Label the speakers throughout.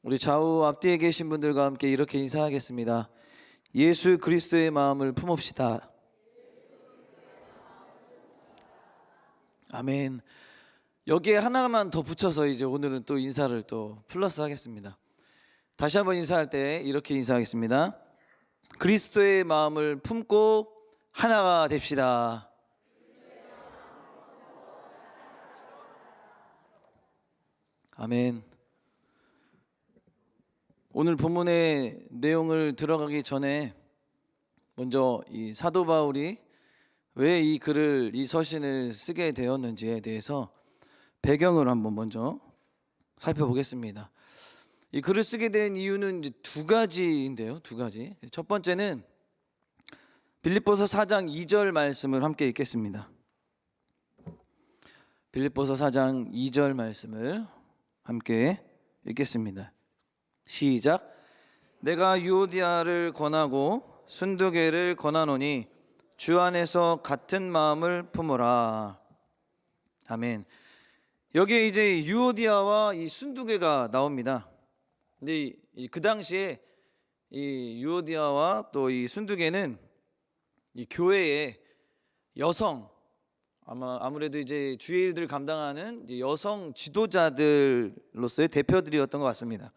Speaker 1: 우리 좌우 앞뒤에 계신 분들과 함께 이렇게 인사하겠습니다. 예수 그리스도의 마음을 품읍시다. 아멘. 여기에 하나만 더 붙여서 이제 오늘은 또 인사를 또 플러스 하겠습니다. 다시 한번 인사할 때 이렇게 인사하겠습니다. 그리스도의 마음을 품고 하나가 됩시다. 아멘. 오늘 본문의 내용을 들어가기 전에 먼저 이 사도 바울이 왜 이 글을, 이 서신을 쓰게 되었는지에 대해서 배경을 한번 먼저 살펴보겠습니다. 이 글을 쓰게 된 이유는 이제 두 가지인데요. 두 가지. 첫 번째는 빌립보서 4장 2절 말씀을 함께 읽겠습니다. 빌립보서 4장 2절 말씀을 함께 읽겠습니다. 시작. 내가 유오디아를 권하고 순두개를 권하노니 주 안에서 같은 마음을 품으라. 아멘. 여기에 이제 유오디아와 이 순두개가 나옵니다. 근데 그 당시에 이 유오디아와 또 이 순두개는 이 교회의 여성, 아무래도 이제 주의 일들을 감당하는 여성 지도자들로서의 대표들이었던 것 같습니다.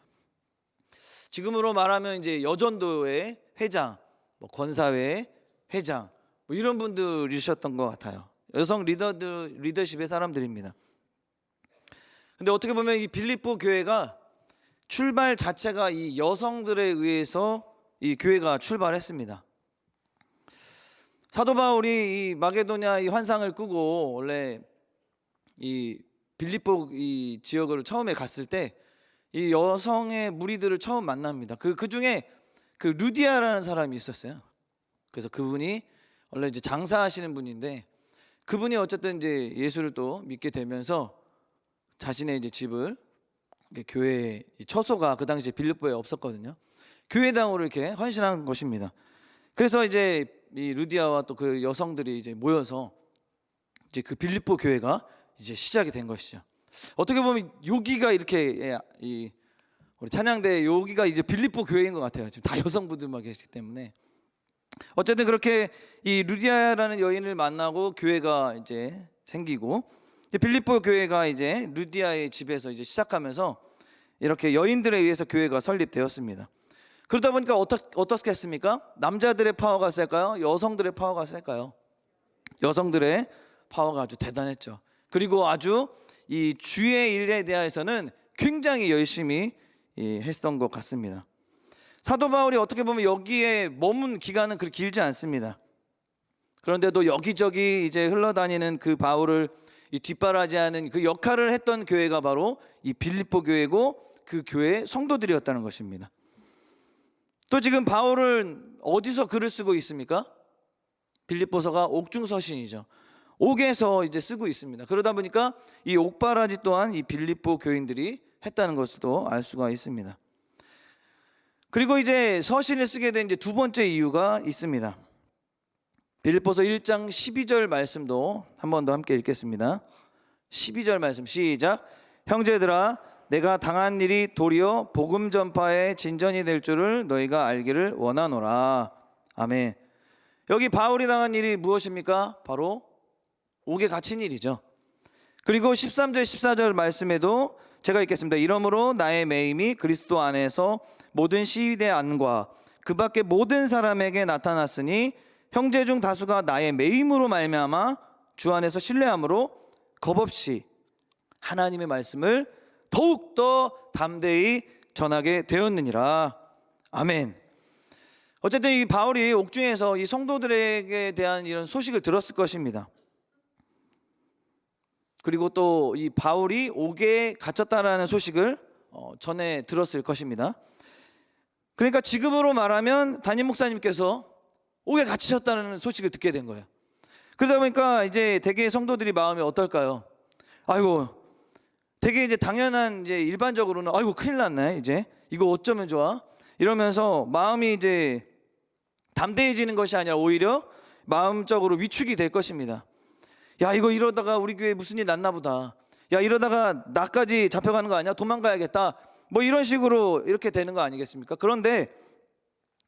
Speaker 1: 지금으로 말하면 이제 여전도의 회장, 권사회 회장, 이런 분들이셨던 것 같아요. 여성 리더십의 사람들입니다. 근데 어떻게 보면 이 빌립보 교회가 출발 자체가 이 여성들에 의해서 이 교회가 출발했습니다. 사도 바울이 이 마게도냐 이 환상을 꾸고 원래 이 빌립보 이 지역을 처음에 갔을 때 이 여성의 무리들을 처음 만납니다. 그 중에 그 루디아라는 사람이 있었어요. 그래서 그분이 원래 이제 장사하시는 분인데 그분이 어쨌든 이제 예수를 또 믿게 되면서 자신의 이제 집을 교회 처소가 그 당시에 빌립보에 없었거든요. 교회당으로 이렇게 헌신한 것입니다. 그래서 이제 이 루디아와 또 그 여성들이 이제 모여서 이제 그 빌립보 교회가 이제 시작이 된 것이죠. 어떻게 보면 여기가 이렇게 우리 찬양대 여기가 이제 빌립보 교회인 것 같아요. 지금 다 여성분들만 계시기 때문에 어쨌든 그렇게 이 루디아라는 여인을 만나고 교회가 이제 생기고 빌립보 교회가 이제 루디아의 집에서 이제 시작하면서 이렇게 여인들에 의해서 교회가 설립되었습니다. 그러다 보니까 어떻게 했습니까? 남자들의 파워가 셀까요? 여성들의 파워가 셀까요? 여성들의 파워가 아주 대단했죠. 그리고 아주 이 주의 일에 대해서는 굉장히 열심히 했던 것 같습니다. 사도 바울이 어떻게 보면 여기에 머문 기간은 그렇게 길지 않습니다. 그런데도 여기저기 이제 흘러다니는 그 바울을 뒷바라지하는 그 역할을 했던 교회가 바로 이 빌립보 교회고 그 교회의 성도들이었다는 것입니다. 또 지금 바울은 어디서 글을 쓰고 있습니까? 빌립보서가 옥중서신이죠. 옥에서 이제 쓰고 있습니다. 그러다 보니까 이 옥바라지 또한 이 빌립보 교인들이 했다는 것도 알 수가 있습니다. 그리고 이제 서신을 쓰게 된 이제 두 번째 이유가 있습니다. 빌립보서 1장 12절 말씀도 한 번 더 함께 읽겠습니다. 12절 말씀 시작. 형제들아 내가 당한 일이 도리어 복음 전파의 진전이 될 줄을 너희가 알기를 원하노라. 아멘. 여기 바울이 당한 일이 무엇입니까? 바로 옥에 갇힌 일이죠. 그리고 13절 14절 말씀에도 제가 읽겠습니다. 이러므로 나의 매임이 그리스도 안에서 모든 시위대 안과 그 밖에 모든 사람에게 나타났으니 형제 중 다수가 나의 매임으로 말미암아 주 안에서 신뢰함으로 겁없이 하나님의 말씀을 더욱더 담대히 전하게 되었느니라. 아멘. 어쨌든 이 바울이 옥중에서 이 성도들에게 대한 이런 소식을 들었을 것입니다. 그리고 또 이 바울이 옥에 갇혔다라는 소식을 전에 들었을 것입니다. 그러니까 지금으로 말하면 담임 목사님께서 옥에 갇히셨다는 소식을 듣게 된 거예요. 그러다 보니까 이제 대개 성도들이 마음이 어떨까요? 아이고, 되게 이제 당연한 이제 일반적으로는 아이고 큰일 났네, 이제 이거 어쩌면 좋아? 이러면서 마음이 이제 담대해지는 것이 아니라 오히려 마음적으로 위축이 될 것입니다. 야, 이거 이러다가 우리 교회에 무슨 일 났나 보다. 야, 이러다가 나까지 잡혀가는 거 아니야? 도망가야겠다. 뭐 이런 식으로 이렇게 되는 거 아니겠습니까? 그런데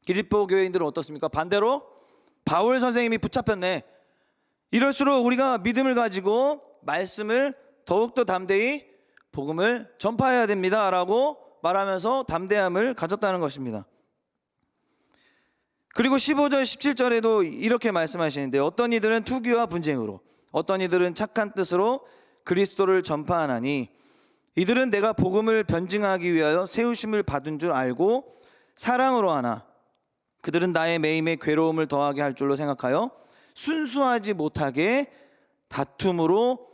Speaker 1: 빌립보 교회인들은 어떻습니까? 반대로 바울 선생님이 붙잡혔네. 이럴수록 우리가 믿음을 가지고 말씀을 더욱더 담대히 복음을 전파해야 됩니다 라고 말하면서 담대함을 가졌다는 것입니다. 그리고 15절 17절에도 이렇게 말씀하시는데, 어떤 이들은 투기와 분쟁으로, 어떤 이들은 착한 뜻으로 그리스도를 전파하나니 이들은 내가 복음을 변증하기 위하여 세우심을 받은 줄 알고 사랑으로 하나 그들은 나의 매임에 괴로움을 더하게 할 줄로 생각하여 순수하지 못하게 다툼으로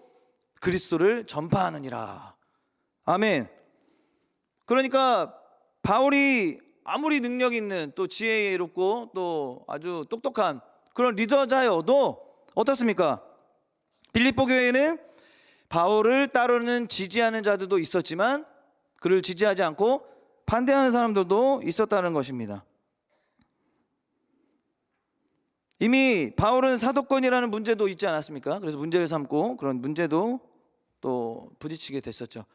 Speaker 1: 그리스도를 전파하느니라. 아멘. 그러니까 바울이 아무리 능력 있는 또 지혜롭고 또 아주 똑똑한 그런 리더자여도 어떻습니까? 빌립보 교회에는 바울을 따르는 지지하는 자들도 있었지만 그를 지지하지 않고 반대하는 사람들도 있었다는 것입니다. 이미 바울은 사도권이라는 문제도 있지 않았습니까? 그래서 문제를 삼고 그런 문제도 또 부딪히게 됐었죠.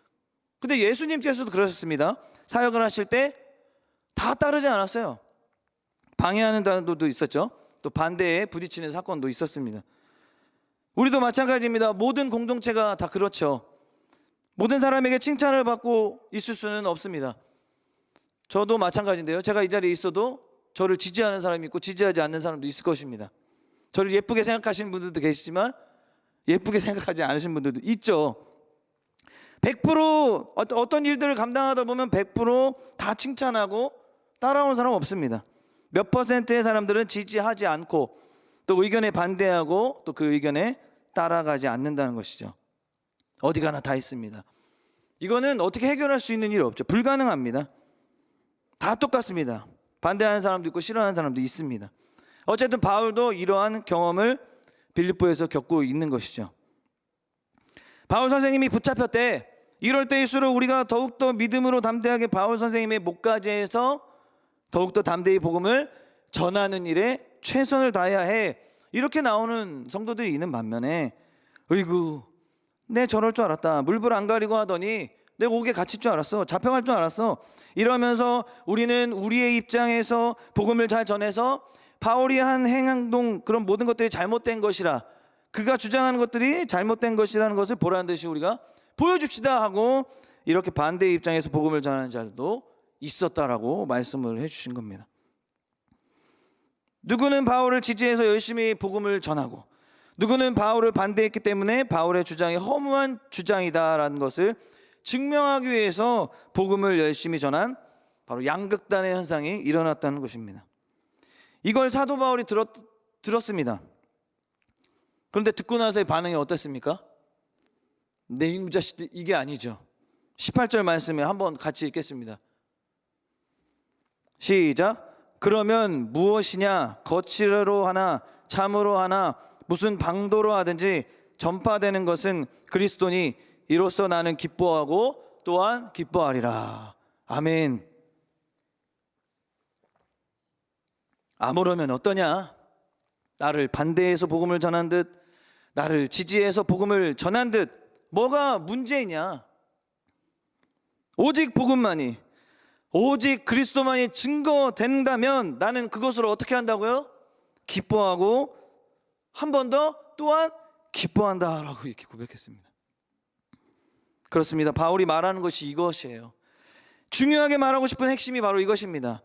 Speaker 1: 근데 예수님께서도 그러셨습니다. 사역을 하실 때 다 따르지 않았어요. 방해하는 사람들도 있었죠. 또 반대에 부딪히는 사건도 있었습니다. 우리도 마찬가지입니다. 모든 공동체가 다 그렇죠. 모든 사람에게 칭찬을 받고 있을 수는 없습니다. 저도 마찬가지인데요. 제가 이 자리에 있어도 저를 지지하는 사람이 있고 지지하지 않는 사람도 있을 것입니다. 저를 예쁘게 생각하시는 분들도 계시지만 예쁘게 생각하지 않으신 분들도 있죠. 100% 어떤 일들을 감당하다 보면 100%다 칭찬하고 따라오는 사람 없습니다. 몇 퍼센트의 사람들은 지지하지 않고 또 의견에 반대하고 또 그 의견에 따라가지 않는다는 것이죠. 어디 가나 다 있습니다. 이거는 어떻게 해결할 수 있는 일이 없죠. 불가능합니다. 다 똑같습니다. 반대하는 사람도 있고 싫어하는 사람도 있습니다. 어쨌든 바울도 이러한 경험을 빌립보에서 겪고 있는 것이죠. 바울 선생님이 붙잡혔대. 이럴 때일수록 우리가 더욱더 믿음으로 담대하게 바울 선생님의 목까지해서 더욱더 담대히 복음을 전하는 일에 최선을 다해야 해. 이렇게 나오는 성도들이 있는 반면에 어이구 내 저럴 줄 알았다. 물불 안 가리고 하더니 내가 옥에 갇힐 줄 알았어. 잡혀갈 줄 알았어. 이러면서 우리는 우리의 입장에서 복음을 잘 전해서 바울이 한 행동 그런 모든 것들이 잘못된 것이라, 그가 주장하는 것들이 잘못된 것이라는 것을 보라는 듯이 우리가 보여줍시다 하고 이렇게 반대의 입장에서 복음을 전하는 자들도 있었다라고 말씀을 해주신 겁니다. 누구는 바울을 지지해서 열심히 복음을 전하고 누구는 바울을 반대했기 때문에 바울의 주장이 허무한 주장이다라는 것을 증명하기 위해서 복음을 열심히 전한 바로 양극단의 현상이 일어났다는 것입니다. 이걸 사도 바울이 들었습니다. 그런데 듣고 나서의 반응이 어땠습니까? 내 이놈 자식들 이게 아니죠. 18절 말씀에 한번 같이 읽겠습니다. 시작. 그러면 무엇이냐 거칠어로 하나 참으로 하나 무슨 방도로 하든지 전파되는 것은 그리스도니 이로써 나는 기뻐하고 또한 기뻐하리라. 아멘. 아무러면 어떠냐? 나를 반대해서 복음을 전한 듯 나를 지지해서 복음을 전한 듯 뭐가 문제이냐? 오직 복음만이 오직 그리스도만이 증거된다면 나는 그것을 어떻게 한다고요? 기뻐하고 한 번 더 또한 기뻐한다라고 이렇게 고백했습니다. 그렇습니다. 바울이 말하는 것이 이것이에요. 중요하게 말하고 싶은 핵심이 바로 이것입니다.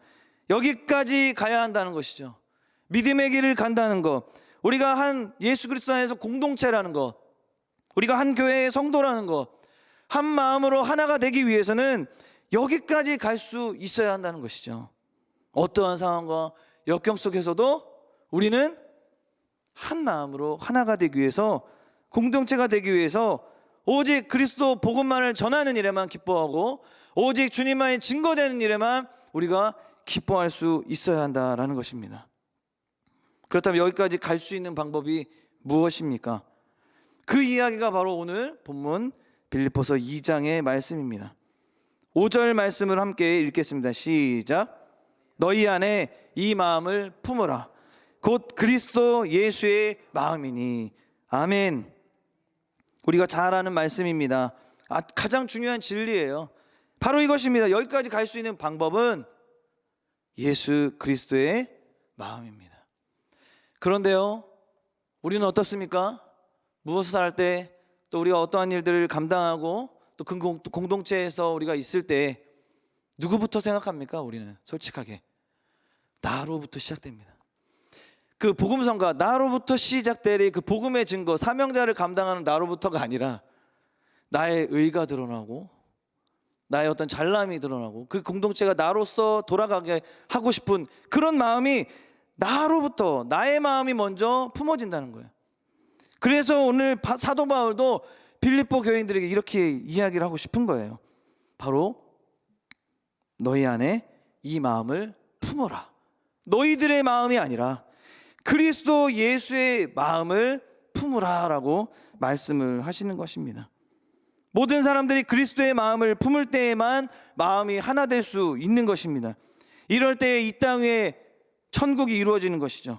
Speaker 1: 여기까지 가야 한다는 것이죠. 믿음의 길을 간다는 것, 우리가 한 예수 그리스도 안에서 공동체라는 것, 우리가 한 교회의 성도라는 것, 한 마음으로 하나가 되기 위해서는 여기까지 갈 수 있어야 한다는 것이죠. 어떠한 상황과 역경 속에서도 우리는 한 마음으로 하나가 되기 위해서, 공동체가 되기 위해서 오직 그리스도 복음만을 전하는 일에만 기뻐하고 오직 주님만이 증거되는 일에만 우리가 기뻐할 수 있어야 한다라는 것입니다. 그렇다면 여기까지 갈 수 있는 방법이 무엇입니까? 그 이야기가 바로 오늘 본문 빌립보서 2장의 말씀입니다. 5절 말씀을 함께 읽겠습니다. 시작. 너희 안에 이 마음을 품으라. 곧 그리스도 예수의 마음이니. 아멘. 우리가 잘 아는 말씀입니다. 가장 중요한 진리예요. 바로 이것입니다. 여기까지 갈 수 있는 방법은 예수 그리스도의 마음입니다. 그런데요, 우리는 어떻습니까? 무엇을 할 때, 또 우리가 어떠한 일들을 감당하고 또 공동체에서 우리가 있을 때 누구부터 생각합니까? 우리는 솔직하게 나로부터 시작됩니다. 그 복음성가 나로부터 시작될 그 복음의 증거, 사명자를 감당하는 나로부터가 아니라 나의 의가 드러나고 나의 어떤 잘남이 드러나고 그 공동체가 나로서 돌아가게 하고 싶은 그런 마음이 나로부터, 나의 마음이 먼저 품어진다는 거예요. 그래서 오늘 사도 바울도 빌립보 교인들에게 이렇게 이야기를 하고 싶은 거예요. 바로 너희 안에 이 마음을 품어라. 너희들의 마음이 아니라 그리스도 예수의 마음을 품으라 라고 말씀을 하시는 것입니다. 모든 사람들이 그리스도의 마음을 품을 때에만 마음이 하나 될 수 있는 것입니다. 이럴 때 이 땅 위에 천국이 이루어지는 것이죠.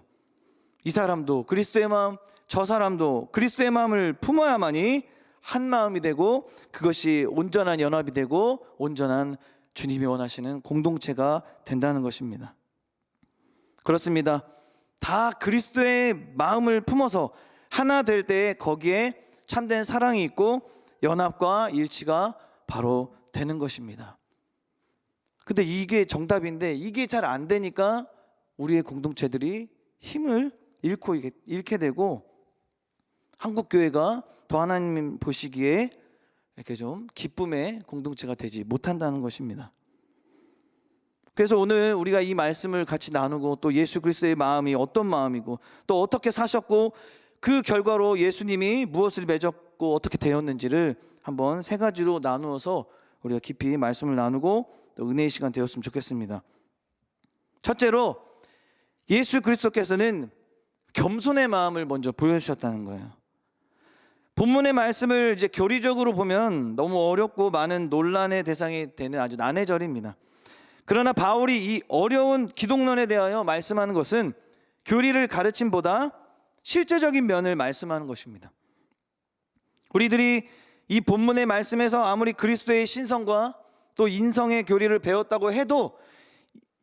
Speaker 1: 이 사람도 그리스도의 마음, 저 사람도 그리스도의 마음을 품어야만이 한 마음이 되고 그것이 온전한 연합이 되고 온전한 주님이 원하시는 공동체가 된다는 것입니다. 그렇습니다. 다 그리스도의 마음을 품어서 하나 될 때 거기에 참된 사랑이 있고 연합과 일치가 바로 되는 것입니다. 근데 이게 정답인데 이게 잘 안 되니까 우리의 공동체들이 힘을 잃게 되고 한국교회가 더 하나님 보시기에 이렇게 좀 기쁨의 공동체가 되지 못한다는 것입니다. 그래서 오늘 우리가 이 말씀을 같이 나누고 또 예수 그리스도의 마음이 어떤 마음이고 또 어떻게 사셨고 그 결과로 예수님이 무엇을 맺었고 어떻게 되었는지를 한번 세 가지로 나누어서 우리가 깊이 말씀을 나누고 또 은혜의 시간 되었으면 좋겠습니다. 첫째로 예수 그리스도께서는 겸손의 마음을 먼저 보여주셨다는 거예요. 본문의 말씀을 이제 교리적으로 보면 너무 어렵고 많은 논란의 대상이 되는 아주 난의 절입니다. 그러나 바울이 이 어려운 기독론에 대하여 말씀하는 것은 교리를 가르침보다 실제적인 면을 말씀하는 것입니다. 우리들이 이 본문의 말씀에서 아무리 그리스도의 신성과 또 인성의 교리를 배웠다고 해도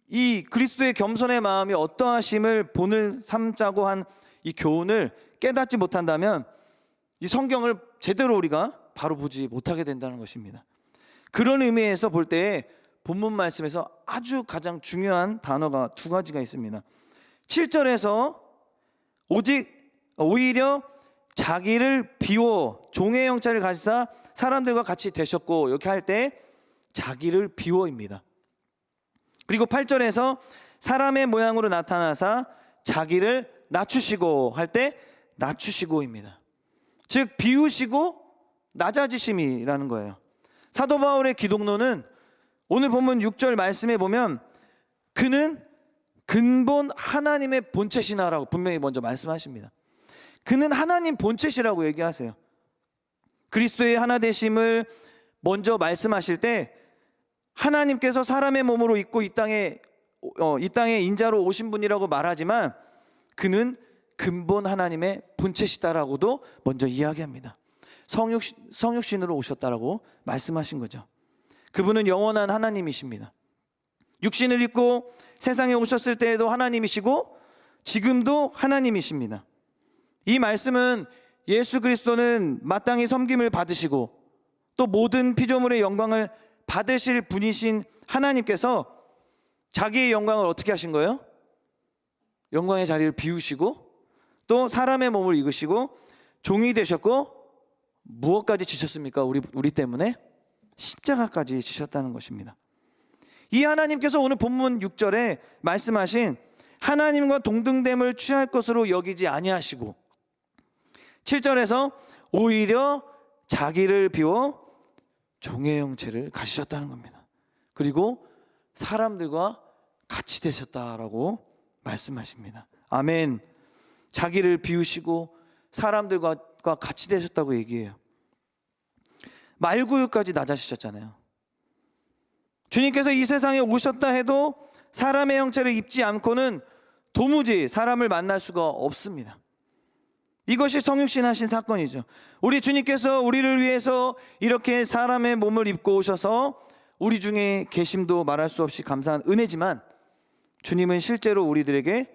Speaker 1: 이 그리스도의 겸손의 마음이 어떠하심을 본을 삼자고 한 이 교훈을 깨닫지 못한다면 이 성경을 제대로 우리가 바로 보지 못하게 된다는 것입니다. 그런 의미에서 볼 때 본문 말씀에서 아주 가장 중요한 단어가 두 가지가 있습니다. 7절에서 오히려 자기를 비워 종의 형체를 가지사 사람들과 같이 되셨고 이렇게 할 때 자기를 비워입니다. 그리고 8절에서 사람의 모양으로 나타나사 자기를 낮추시고 할 때 낮추시고입니다. 즉 비우시고 낮아지심이라는 거예요. 사도 바울의 기독론은 오늘 본문 6절 말씀에 보면 그는 근본 하나님의 본체시나라고 분명히 먼저 말씀하십니다. 그는 하나님 본체시라고 얘기하세요. 그리스도의 하나 되심을 먼저 말씀하실 때 하나님께서 사람의 몸으로 입고 이 땅에 인자로 오신 분이라고 말하지만 그는 근본 하나님의 본체시다라고도 먼저 이야기합니다. 성육신으로 오셨다라고 말씀하신 거죠. 그분은 영원한 하나님이십니다. 육신을 입고 세상에 오셨을 때에도 하나님이시고 지금도 하나님이십니다. 이 말씀은 예수 그리스도는 마땅히 섬김을 받으시고 또 모든 피조물의 영광을 받으실 분이신 하나님께서 자기의 영광을 어떻게 하신 거예요? 영광의 자리를 비우시고 또 사람의 몸을 입으시고 종이 되셨고 무엇까지 지셨습니까? 우리 때문에 십자가까지 지셨다는 것입니다. 이 하나님께서 오늘 본문 6절에 말씀하신 하나님과 동등됨을 취할 것으로 여기지 아니하시고 7절에서 오히려 자기를 비워 종의 형체를 가지셨다는 겁니다. 그리고 사람들과 같이 되셨다라고 말씀하십니다. 아멘. 자기를 비우시고 사람들과 같이 되셨다고 얘기해요. 말구유까지 낮아지셨잖아요. 주님께서 이 세상에 오셨다 해도 사람의 형체를 입지 않고는 도무지 사람을 만날 수가 없습니다. 이것이 성육신하신 사건이죠. 우리 주님께서 우리를 위해서 이렇게 사람의 몸을 입고 오셔서 우리 중에 계심도 말할 수 없이 감사한 은혜지만 주님은 실제로 우리들에게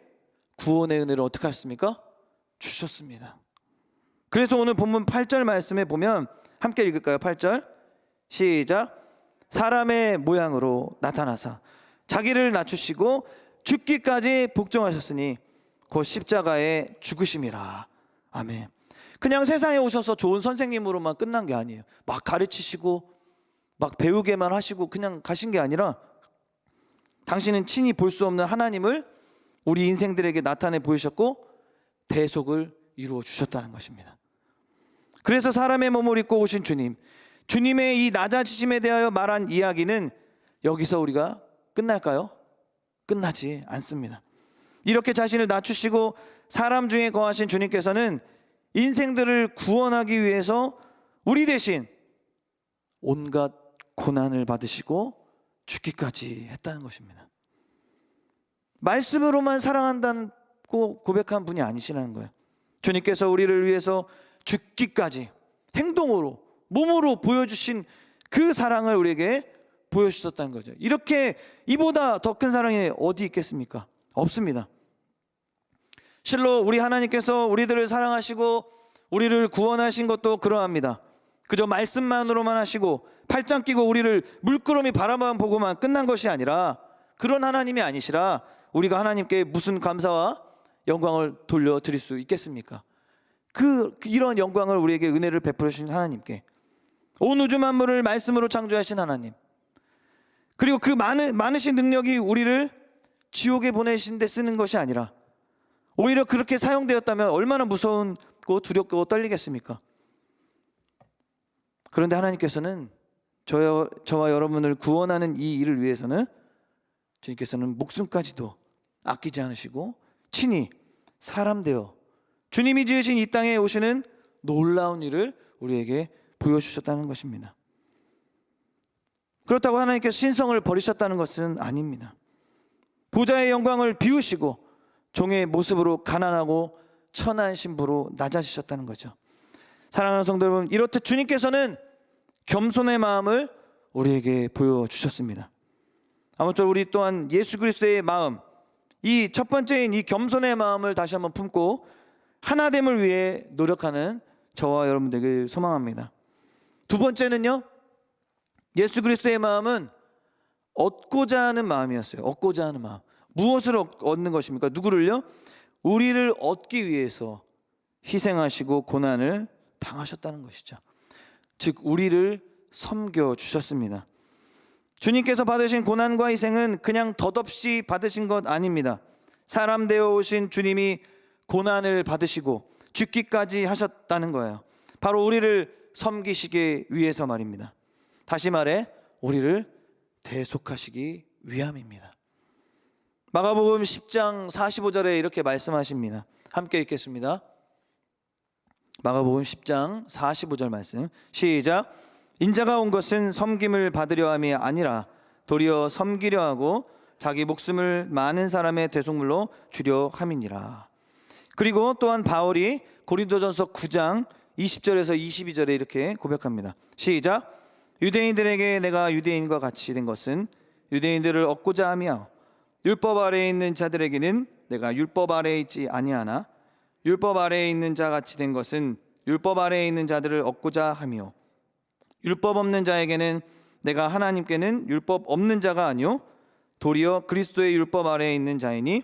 Speaker 1: 구원의 은혜를 어떻게 하셨습니까? 주셨습니다. 그래서 오늘 본문 8절 말씀에 보면 함께 읽을까요? 8절 시작. 사람의 모양으로 나타나사 자기를 낮추시고 죽기까지 복종하셨으니 곧 십자가에 죽으심이라. 아멘. 그냥 세상에 오셔서 좋은 선생님으로만 끝난 게 아니에요. 막 가르치시고 막 배우게만 하시고 그냥 가신 게 아니라 당신은 친히 볼 수 없는 하나님을 우리 인생들에게 나타내 보이셨고 대속을 이루어 주셨다는 것입니다. 그래서 사람의 몸을 입고 오신 주님, 주님의 이 낮아지심에 대하여 말한 이야기는 여기서 우리가 끝날까요? 끝나지 않습니다. 이렇게 자신을 낮추시고 사람 중에 거하신 주님께서는 인생들을 구원하기 위해서 우리 대신 온갖 고난을 받으시고 죽기까지 했다는 것입니다. 말씀으로만 사랑한다고 고백한 분이 아니시라는 거예요. 주님께서 우리를 위해서 죽기까지 행동으로 몸으로 보여주신 그 사랑을 우리에게 보여주셨다는 거죠. 이렇게 이보다 더 큰 사랑이 어디 있겠습니까? 없습니다. 실로 우리 하나님께서 우리들을 사랑하시고 우리를 구원하신 것도 그러합니다. 그저 말씀만으로만 하시고 팔짱 끼고 우리를 물끄러미 바라만 보고만 끝난 것이 아니라 그런 하나님이 아니시라 우리가 하나님께 무슨 감사와 영광을 돌려드릴 수 있겠습니까? 이런 영광을 우리에게 은혜를 베풀어 주신 하나님께, 온 우주 만물을 말씀으로 창조하신 하나님, 그리고 그 많으신 능력이 우리를 지옥에 보내신 데 쓰는 것이 아니라 오히려 그렇게 사용되었다면 얼마나 무서운고 두렵고 떨리겠습니까? 그런데 하나님께서는 저와 여러분을 구원하는 이 일을 위해서는 주님께서는 목숨까지도 아끼지 않으시고 친히 사람 되어 주님이 지으신 이 땅에 오시는 놀라운 일을 우리에게 보여주셨다는 것입니다. 그렇다고 하나님께서 신성을 버리셨다는 것은 아닙니다. 부자의 영광을 비우시고 종의 모습으로 가난하고 천한 신부로 낮아지셨다는 거죠. 사랑하는 성도 여러분, 이렇듯 주님께서는 겸손의 마음을 우리에게 보여주셨습니다. 아무쪼록 우리 또한 예수 그리스도의 마음, 이 첫 번째인 이 겸손의 마음을 다시 한번 품고 하나됨을 위해 노력하는 저와 여러분 되길 소망합니다. 두 번째는요, 예수 그리스도의 마음은 얻고자 하는 마음이었어요. 얻고자 하는 마음. 무엇을 얻는 것입니까? 누구를요? 우리를 얻기 위해서 희생하시고 고난을 당하셨다는 것이죠. 즉 우리를 섬겨주셨습니다. 주님께서 받으신 고난과 희생은 그냥 덧없이 받으신 것 아닙니다. 사람 되어 오신 주님이 고난을 받으시고 죽기까지 하셨다는 거예요. 바로 우리를 섬기시기 위해서 말입니다. 다시 말해 우리를 대속하시기 위함입니다. 마가복음 10장 45절에 이렇게 말씀하십니다. 함께 읽겠습니다. 마가복음 10장 45절 말씀 시작. 인자가 온 것은 섬김을 받으려 함이 아니라 도리어 섬기려 하고 자기 목숨을 많은 사람의 대속물로 주려 함이니라. 그리고 또한 바울이 고린도전서 9장 20절에서 22절에 이렇게 고백합니다. 시작. 유대인들에게 내가 유대인과 같이 된 것은 유대인들을 얻고자 하며 율법 아래에 있는 자들에게는 내가 율법 아래에 있지 아니하나 율법 아래에 있는 자 같이 된 것은 율법 아래에 있는 자들을 얻고자 하며 율법 없는 자에게는 내가 하나님께는 율법 없는 자가 아니요 도리어 그리스도의 율법 아래에 있는 자이니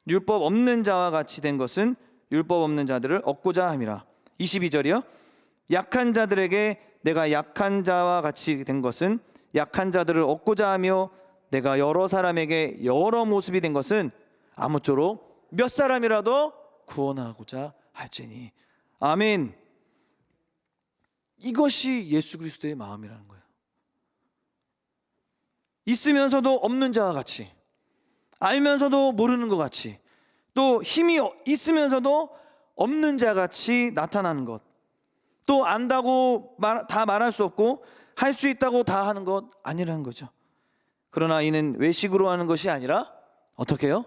Speaker 1: 율법 없는 자와 같이 된 것은 율법 없는 자들을 얻고자 함이라. 22절이요. 약한 자들에게 내가 약한 자와 같이 된 것은 약한 자들을 얻고자 하며 내가 여러 사람에게 여러 모습이 된 것은 아무쪼록 몇 사람이라도 구원하고자 할지니. 아멘. 이것이 예수 그리스도의 마음이라는 거예요. 있으면서도 없는 자와 같이, 알면서도 모르는 것 같이, 또 힘이 있으면서도 없는 자 같이 나타나는 것, 또 안다고 다 말할 수 없고 할 수 있다고 다 하는 것 아니라는 거죠. 그러나 이는 외식으로 하는 것이 아니라 어떻게 해요?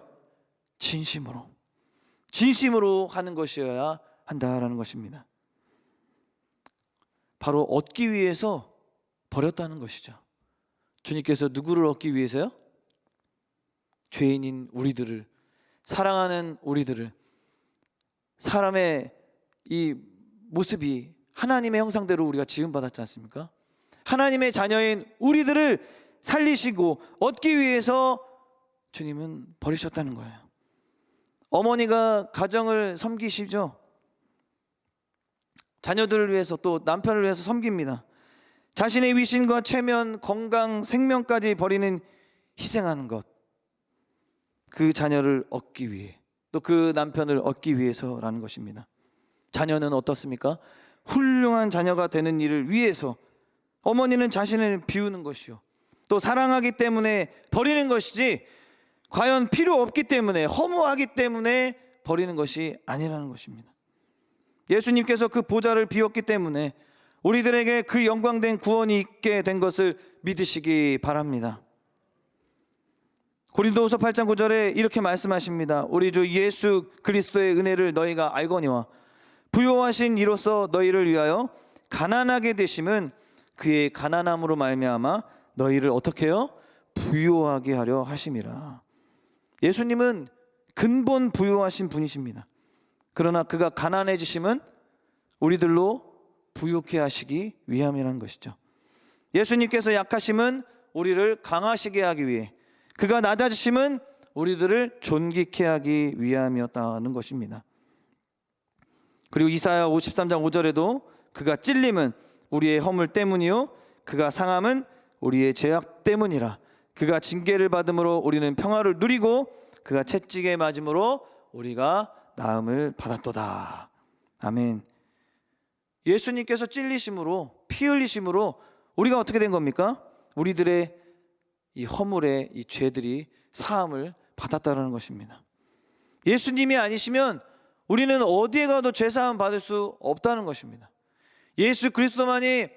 Speaker 1: 진심으로 하는 것이어야 한다라는 것입니다. 바로 얻기 위해서 버렸다는 것이죠. 주님께서 누구를 얻기 위해서요? 죄인인 우리들을, 사랑하는 우리들을. 사람의 이 모습이 하나님의 형상대로 우리가 지음받았지 않습니까? 하나님의 자녀인 우리들을 살리시고 얻기 위해서 주님은 버리셨다는 거예요. 어머니가 가정을 섬기시죠. 자녀들을 위해서, 또 남편을 위해서 섬깁니다. 자신의 위신과 체면, 건강, 생명까지 버리는, 희생하는 것, 그 자녀를 얻기 위해, 또 그 남편을 얻기 위해서라는 것입니다. 자녀는 어떻습니까? 훌륭한 자녀가 되는 일을 위해서 어머니는 자신을 비우는 것이요, 또 사랑하기 때문에 버리는 것이지, 과연 필요 없기 때문에, 허무하기 때문에 버리는 것이 아니라는 것입니다. 예수님께서 그 보좌를 비웠기 때문에 우리들에게 그 영광된 구원이 있게 된 것을 믿으시기 바랍니다. 고린도후서 8장 9절에 이렇게 말씀하십니다. 우리 주 예수 그리스도의 은혜를 너희가 알거니와 부요하신 이로써 너희를 위하여 가난하게 되심은 그의 가난함으로 말미암아 너희를 어떻게 해요? 부요하게 하려 하심이라. 예수님은 근본 부요하신 분이십니다. 그러나 그가 가난해지심은 우리들로 부요케 하시기 위함이라는 것이죠. 예수님께서 약하심은 우리를 강하시게 하기 위해, 그가 낮아지심은 우리들을 존귀케 하기 위함이었다는 것입니다. 그리고 이사야 53장 5절에도 그가 찔림은 우리의 허물 때문이요 그가 상함은 우리의 죄악 때문이라. 그가 징계를 받음으로 우리는 평화를 누리고 그가 채찍에 맞음으로 우리가 나음을 받았도다. 아멘. 예수님께서 찔리심으로, 피 흘리심으로 우리가 어떻게 된 겁니까? 우리들의 이 허물의 이 죄들이 사함을 받았다는 것입니다. 예수님이 아니시면 우리는 어디에 가도 죄사함 받을 수 없다는 것입니다. 예수 그리스도만이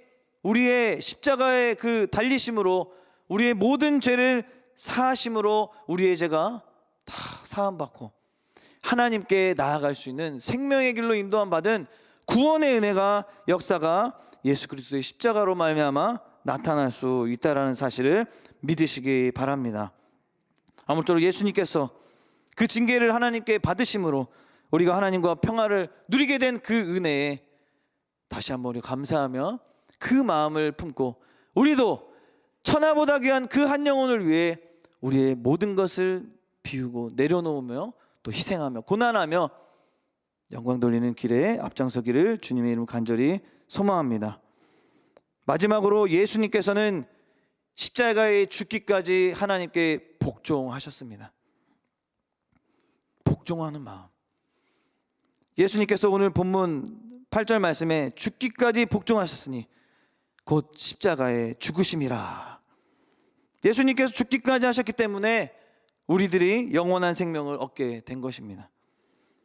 Speaker 1: 우리의 십자가의 그 달리심으로 우리의 모든 죄를 사하심으로 우리의 죄가 다 사함받고 하나님께 나아갈 수 있는 생명의 길로 인도함 받은 구원의 은혜가, 역사가 예수 그리스도의 십자가로 말미암아 나타날 수 있다라는 사실을 믿으시기 바랍니다. 아무쪼록 예수님께서 그 징계를 하나님께 받으심으로 우리가 하나님과 평화를 누리게 된 그 은혜에 다시 한번 우리 감사하며 그 마음을 품고 우리도 천하보다 귀한 그 한 영혼을 위해 우리의 모든 것을 비우고 내려놓으며 또 희생하며 고난하며 영광 돌리는 길에 앞장서기를 주님의 이름 간절히 소망합니다. 마지막으로 예수님께서는 십자가에 죽기까지 하나님께 복종하셨습니다. 복종하는 마음. 예수님께서 오늘 본문 8절 말씀에 죽기까지 복종하셨으니 곧 십자가에 죽으심이라. 예수님께서 죽기까지 하셨기 때문에 우리들이 영원한 생명을 얻게 된 것입니다.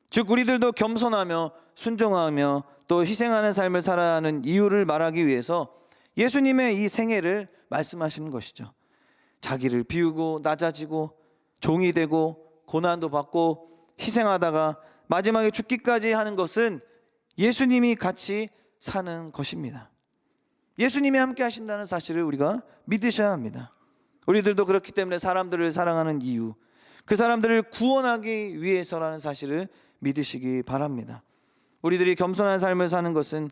Speaker 1: 즉 우리들도 겸손하며 순종하며 또 희생하는 삶을 살아야 하는 이유를 말하기 위해서 예수님의 이 생애를 말씀하시는 것이죠. 자기를 비우고 낮아지고 종이 되고 고난도 받고 희생하다가 마지막에 죽기까지 하는 것은 예수님이 같이 사는 것입니다. 예수님이 함께 하신다는 사실을 우리가 믿으셔야 합니다. 우리들도 그렇기 때문에 사람들을 사랑하는 이유, 그 사람들을 구원하기 위해서라는 사실을 믿으시기 바랍니다. 우리들이 겸손한 삶을 사는 것은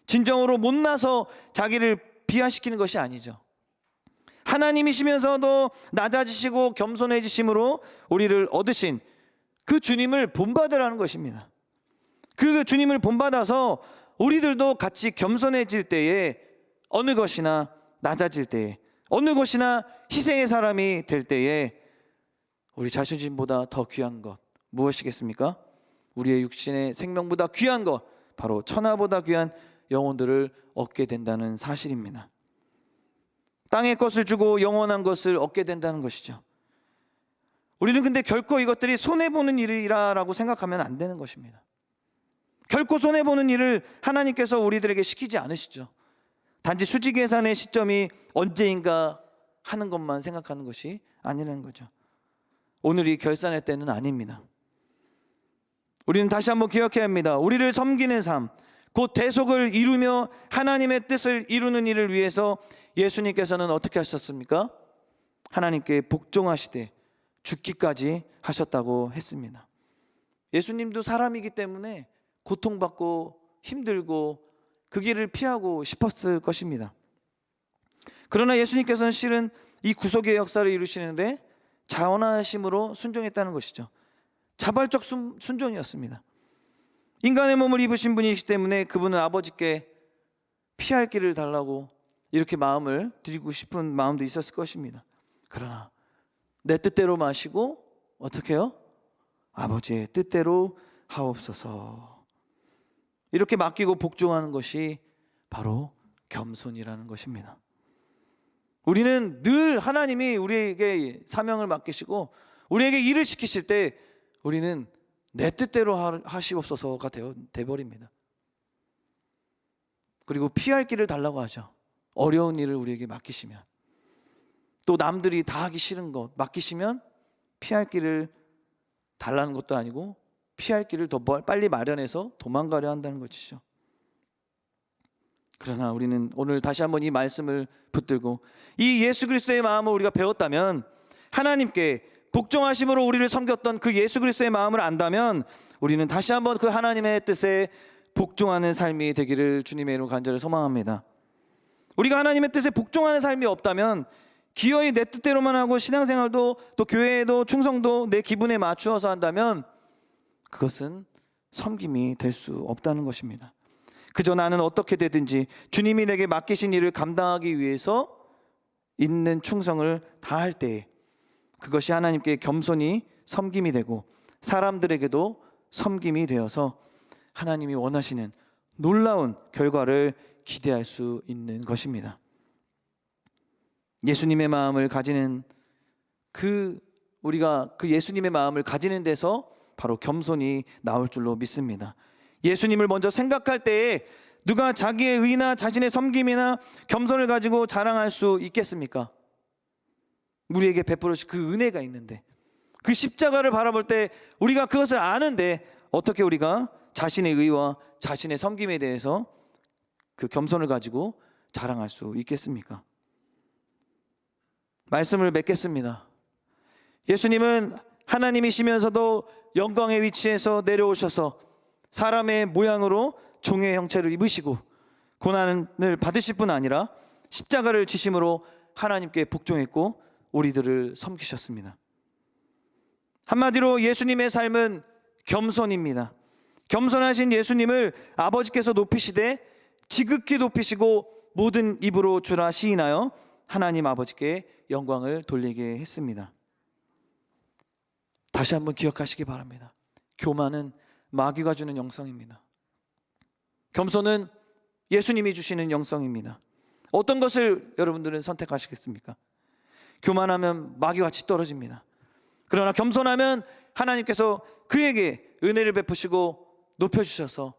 Speaker 1: 진정으로 못나서 자기를 비하시키는 것이 아니죠. 하나님이시면서도 낮아지시고 겸손해지심으로 우리를 얻으신 그 주님을 본받으라는 것입니다. 그 주님을 본받아서 우리들도 같이 겸손해질 때에, 어느 것이나 낮아질 때에, 어느 것이나 희생의 사람이 될 때에 우리 자신보다 더 귀한 것 무엇이겠습니까? 우리의 육신의 생명보다 귀한 것, 바로 천하보다 귀한 영혼들을 얻게 된다는 사실입니다. 땅의 것을 주고 영원한 것을 얻게 된다는 것이죠. 우리는 근데 결코 이것들이 손해보는 일이라고 생각하면 안 되는 것입니다. 결코 손해보는 일을 하나님께서 우리들에게 시키지 않으시죠. 단지 수지계산의 시점이 언제인가 하는 것만 생각하는 것이 아니라는 거죠. 오늘이 결산의 때는 아닙니다. 우리는 다시 한번 기억해야 합니다. 우리를 섬기는 삶, 곧 대속을 이루며 하나님의 뜻을 이루는 일을 위해서 예수님께서는 어떻게 하셨습니까? 하나님께 복종하시되 죽기까지 하셨다고 했습니다. 예수님도 사람이기 때문에 고통받고 힘들고 그 길을 피하고 싶었을 것입니다. 그러나 예수님께서는 실은 이 구속의 역사를 이루시는데 자원하심으로 순종했다는 것이죠. 자발적 순종이었습니다. 인간의 몸을 입으신 분이시기 때문에 그분은 아버지께 피할 길을 달라고 이렇게 마음을 드리고 싶은 마음도 있었을 것입니다. 그러나 내 뜻대로 마시고 어떻게 해요? 아버지의 뜻대로 하옵소서. 이렇게 맡기고 복종하는 것이 바로 겸손이라는 것입니다. 우리는 늘 하나님이 우리에게 사명을 맡기시고 우리에게 일을 시키실 때 우리는 내 뜻대로 하시옵소서가 되어버립니다. 그리고 피할 길을 달라고 하죠. 어려운 일을 우리에게 맡기시면, 또 남들이 다 하기 싫은 것 맡기시면 피할 길을 달라는 것도 아니고 피할 길을 더 빨리 마련해서 도망가려 한다는 것이죠. 그러나 우리는 오늘 다시 한번 이 말씀을 붙들고 이 예수 그리스도의 마음을 우리가 배웠다면, 하나님께 복종하심으로 우리를 섬겼던 그 예수 그리스도의 마음을 안다면 우리는 다시 한번 그 하나님의 뜻에 복종하는 삶이 되기를 주님의 이름으로 간절히 소망합니다. 우리가 하나님의 뜻에 복종하는 삶이 없다면 기어이 내 뜻대로만 하고 신앙생활도 또 교회에도 충성도 내 기분에 맞추어서 한다면 그것은 섬김이 될 수 없다는 것입니다. 그저 나는 어떻게 되든지 주님이 내게 맡기신 일을 감당하기 위해서 있는 충성을 다할 때에 그것이 하나님께 겸손히 섬김이 되고 사람들에게도 섬김이 되어서 하나님이 원하시는 놀라운 결과를 기대할 수 있는 것입니다. 예수님의 마음을 가지는 우리가 그 예수님의 마음을 가지는 데서 바로 겸손이 나올 줄로 믿습니다. 예수님을 먼저 생각할 때에 누가 자기의 의나 자신의 섬김이나 겸손을 가지고 자랑할 수 있겠습니까? 우리에게 베풀어주신 그 은혜가 있는데, 그 십자가를 바라볼 때 우리가 그것을 아는데 어떻게 우리가 자신의 의와 자신의 섬김에 대해서 그 겸손을 가지고 자랑할 수 있겠습니까? 말씀을 맺겠습니다. 예수님은 하나님이시면서도 영광의 위치에서 내려오셔서 사람의 모양으로 종의 형체를 입으시고 고난을 받으실 뿐 아니라 십자가를 지심으로 하나님께 복종했고 우리들을 섬기셨습니다. 한마디로 예수님의 삶은 겸손입니다. 겸손하신 예수님을 아버지께서 높이시되 지극히 높이시고 모든 입으로 주라 시인하여 하나님 아버지께 영광을 돌리게 했습니다. 다시 한번 기억하시기 바랍니다. 교만은 마귀가 주는 영성입니다. 겸손은 예수님이 주시는 영성입니다. 어떤 것을 여러분들은 선택하시겠습니까? 교만하면 마귀같이 떨어집니다. 그러나 겸손하면 하나님께서 그에게 은혜를 베푸시고 높여주셔서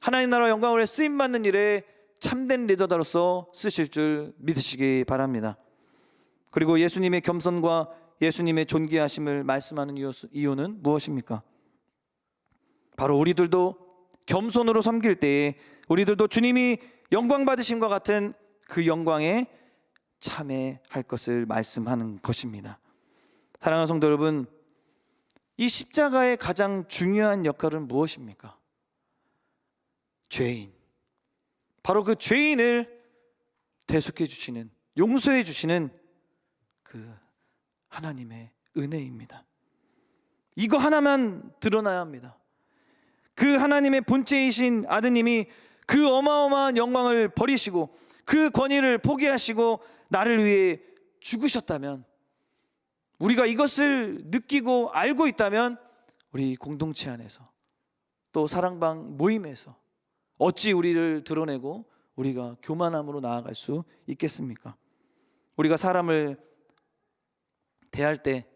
Speaker 1: 하나님 나라 영광을 쓰임받는 일에 참된 리더다로서 쓰실 줄 믿으시기 바랍니다. 그리고 예수님의 겸손과 예수님의 존귀하심을 말씀하는 이유는 무엇입니까? 바로 우리들도 겸손으로 섬길 때에 우리들도 주님이 영광 받으심과 같은 그 영광에 참여할 것을 말씀하는 것입니다. 사랑하는 성도 여러분, 이 십자가의 가장 중요한 역할은 무엇입니까? 죄인, 바로 그 죄인을 대속해 주시는, 용서해 주시는 그 하나님의 은혜입니다. 이거 하나만 드러나야 합니다. 그 하나님의 본체이신 아드님이 그 어마어마한 영광을 버리시고 그 권위를 포기하시고 나를 위해 죽으셨다면, 우리가 이것을 느끼고 알고 있다면 우리 공동체 안에서 또 사랑방 모임에서 어찌 우리를 드러내고 우리가 교만함으로 나아갈 수 있겠습니까? 우리가 사람을 대할 때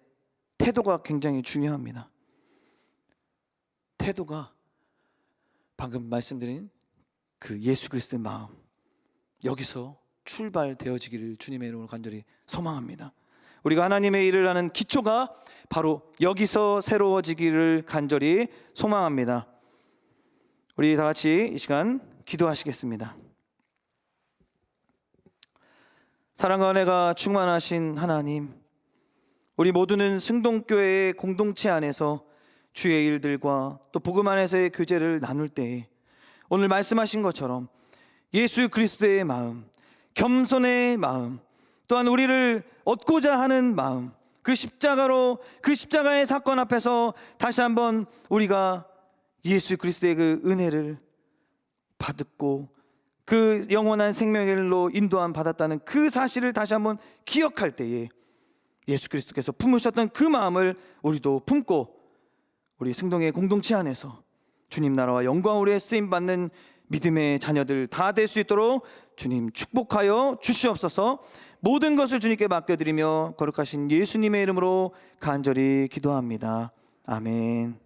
Speaker 1: 태도가 굉장히 중요합니다. 태도가 방금 말씀드린 그 예수 그리스도의 마음, 여기서 출발되어지기를 주님의 이름으로 간절히 소망합니다. 우리가 하나님의 일을 하는 기초가 바로 여기서 새로워지기를 간절히 소망합니다. 우리 다 같이 이 시간 기도하시겠습니다. 사랑과 은혜가 충만하신 하나님, 우리 모두는 승동교회의 공동체 안에서 주의 일들과 또 복음 안에서의 교제를 나눌 때에 오늘 말씀하신 것처럼 예수 그리스도의 마음, 겸손의 마음, 또한 우리를 얻고자 하는 마음, 그 십자가의 사건 앞에서 다시 한번 우리가 예수 그리스도의 그 은혜를 받았고 그 영원한 생명의 길로 인도함 받았다는 그 사실을 다시 한번 기억할 때에 예수 그리스도께서 품으셨던 그 마음을 우리도 품고 우리 승동의 공동체 안에서 주님 나라와 영광으로 쓰임 받는 믿음의 자녀들 다 될 수 있도록 주님 축복하여 주시옵소서. 모든 것을 주님께 맡겨드리며 거룩하신 예수님의 이름으로 간절히 기도합니다. 아멘.